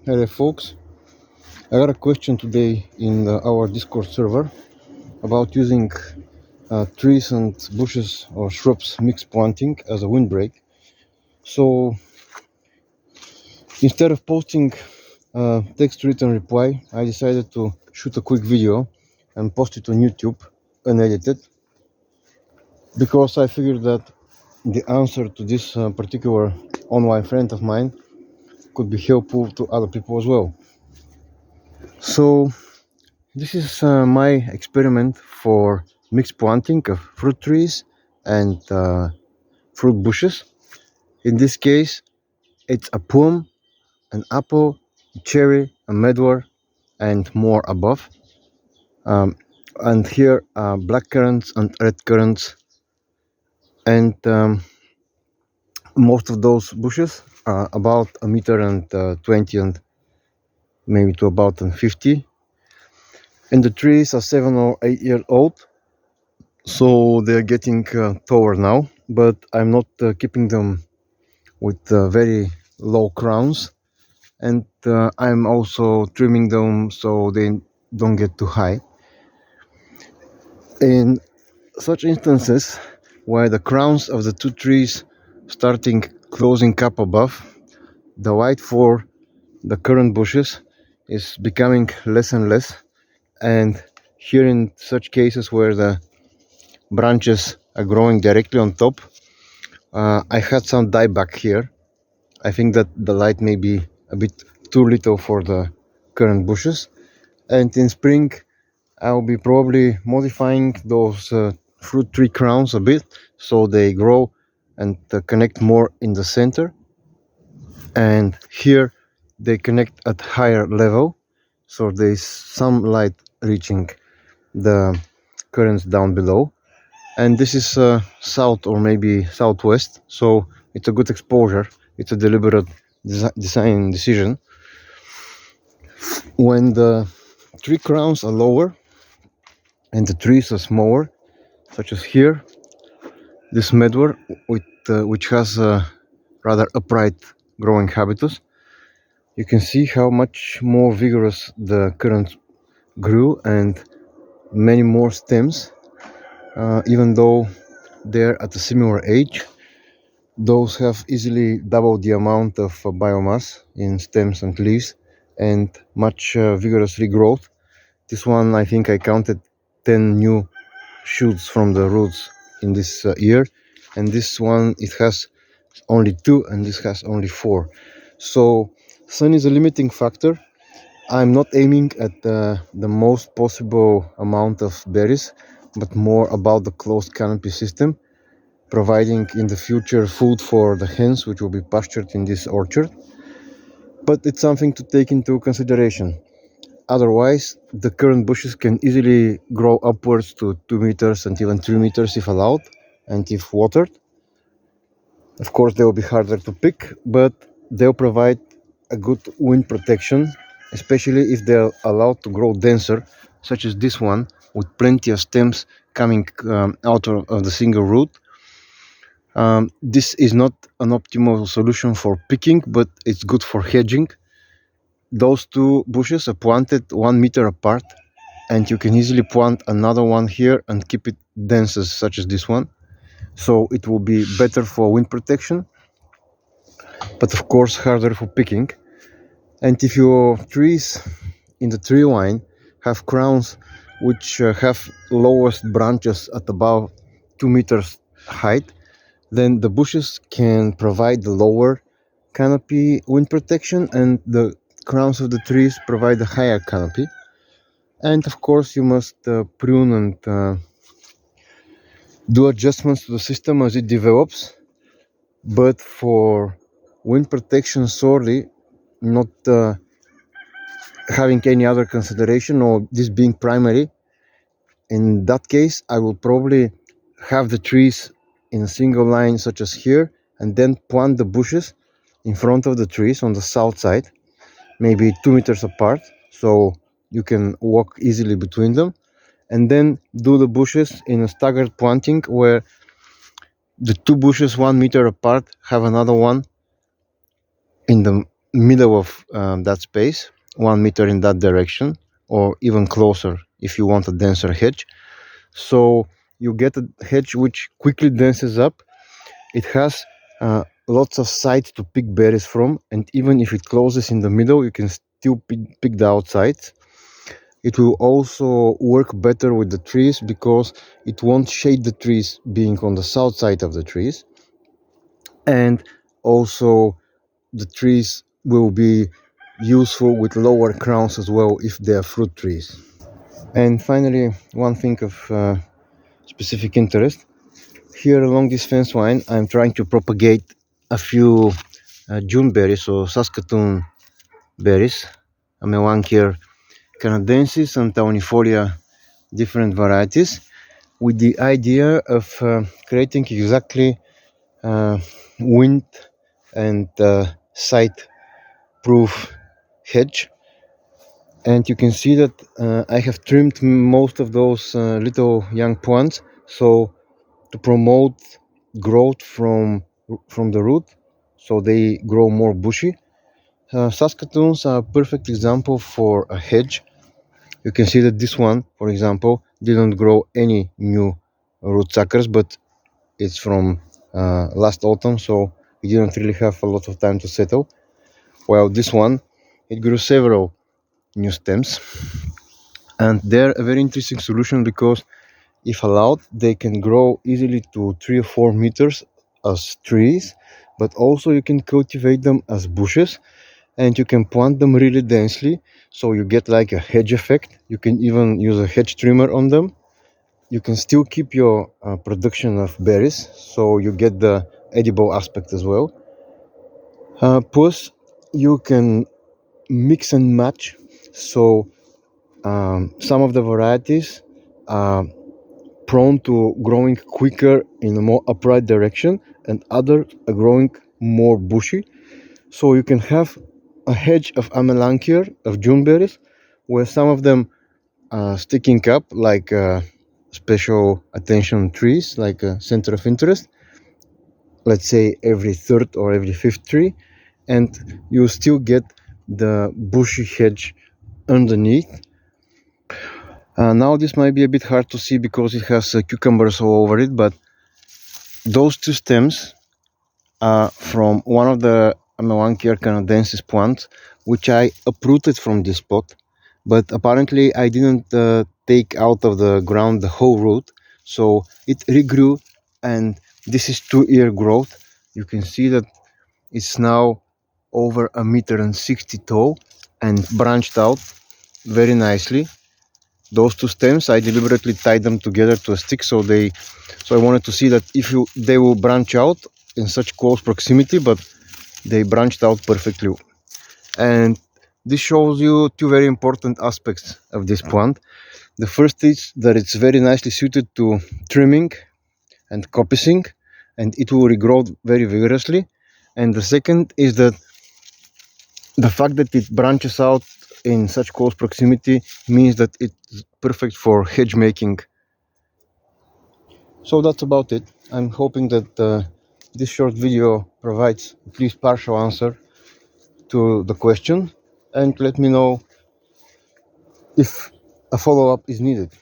Hello folks, I got a question today in our Discord server about using trees and bushes or shrubs mixed planting as a windbreak. So instead of posting a text written reply, I decided to shoot a quick video and post it on YouTube unedited, because I figured that the answer to this particular online friend of mine could be helpful to other people as well. So this is my experiment for mixed planting of fruit trees and fruit bushes. In this case, it's a plum, an apple, a cherry, a medlar, and more above. And here black currants and red currants. And most of those bushes are about 1.20 meters and maybe to about 50. And the trees are 7 or 8 years old. So they're getting taller now, but I'm not keeping them with very low crowns, and I'm also trimming them so they don't get too high. In such instances where the crowns of the two trees starting closing up above, the light for the current bushes is becoming less and less, and here in such cases where the branches are growing directly on top, I had some dieback here. I think that the light may be a bit too little for the current bushes, and in spring I'll be probably modifying those fruit tree crowns a bit so they grow and connect more in the center, and here they connect at higher level so there's some light reaching the currents down below. And this is south or maybe southwest, so it's a good exposure. It's a deliberate design decision. When the tree crowns are lower and the trees are smaller, such as here, this medlar which has a rather upright growing habitus, you can see how much more vigorous the current grew and many more stems, even though they're at a similar age. Those have easily doubled the amount of biomass in stems and leaves and much vigorous regrowth. This one, I think I counted 10 new shoots from the roots in this year, and this one, it has only 2 and this has only 4. So sun is a limiting factor. I'm not aiming at the most possible amount of berries, but more about the closed canopy system, providing in the future food for the hens which will be pastured in this orchard. But it's something to take into consideration. Otherwise, the current bushes can easily grow upwards to 2 meters and even 3 meters if allowed and if watered. Of course, they will be harder to pick, but they'll provide a good wind protection, especially if they're allowed to grow denser, such as this one, with plenty of stems coming out of the single root. This is not an optimal solution for picking, but it's good for hedging. Those two bushes are planted 1 meter apart, and you can easily plant another one here and keep it dense such as this one. So it will be better for wind protection, but of course harder for picking. And if your trees in the tree line have crowns which have lowest branches at about 2 meters height, then the bushes can provide the lower canopy wind protection and the crowns of the trees provide a higher canopy. And of course you must prune and do adjustments to the system as it develops, but for wind protection solely, not having any other consideration or this being primary, in that case I will probably have the trees in a single line such as here, and then plant the bushes in front of the trees on the south side, maybe 2 meters apart, so you can walk easily between them, and then do the bushes in a staggered planting where the two bushes 1 meter apart have another one in the middle of that space, 1 meter in that direction, or even closer if you want a denser hedge. So you get a hedge which quickly denses up. It has lots of sides to pick berries from, and even if it closes in the middle, you can still pick the outsides. It will also work better with the trees because it won't shade the trees being on the south side of the trees. And also the trees will be useful with lower crowns as well if they are fruit trees. And finally, one thing of specific interest. Here along this fence line, I'm trying to propagate a few June berries or Saskatoon berries, Melanchier canadensis and Taunifolia, different varieties, with the idea of creating exactly wind and sight proof hedge. And you can see that I have trimmed most of those little young plants, so to promote growth from the root, so they grow more bushy. Saskatoons are a perfect example for a hedge. You can see that this one, for example, didn't grow any new root suckers, but it's from last autumn, so it didn't really have a lot of time to settle. While this one, it grew several new stems, and they're a very interesting solution because if allowed, they can grow easily to 3 or 4 meters as trees, but also you can cultivate them as bushes, and you can plant them really densely, so you get like a hedge effect. You can even use a hedge trimmer on them. You can still keep your production of berries, so you get the edible aspect as well. Plus, you can mix and match, so some of the varieties are prone to growing quicker in a more upright direction, and others are growing more bushy. So you can have a hedge of Amelanchier, of June berries, where some of them are sticking up like special attention trees, like a center of interest, let's say every third or every fifth tree, and you still get the bushy hedge underneath. Now this might be a bit hard to see because it has cucumbers all over it, but those two stems are from one of the Melanchier canadensis plants, which I uprooted from this spot, but apparently I didn't take out of the ground the whole root, so it regrew, and this is 2-year growth. You can see that it's now over 1.60 meters tall and branched out very nicely. Those two stems, I deliberately tied them together to a stick, so I wanted to see that if they will branch out in such close proximity, but they branched out perfectly. And this shows you two very important aspects of this plant. The first is that it's very nicely suited to trimming and coppicing, and it will regrow very vigorously. And the second is that the fact that it branches out in such close proximity means that it's perfect for hedge making. So that's about it. I'm hoping that this short video provides at least partial answer to the question, and let me know if a follow-up is needed.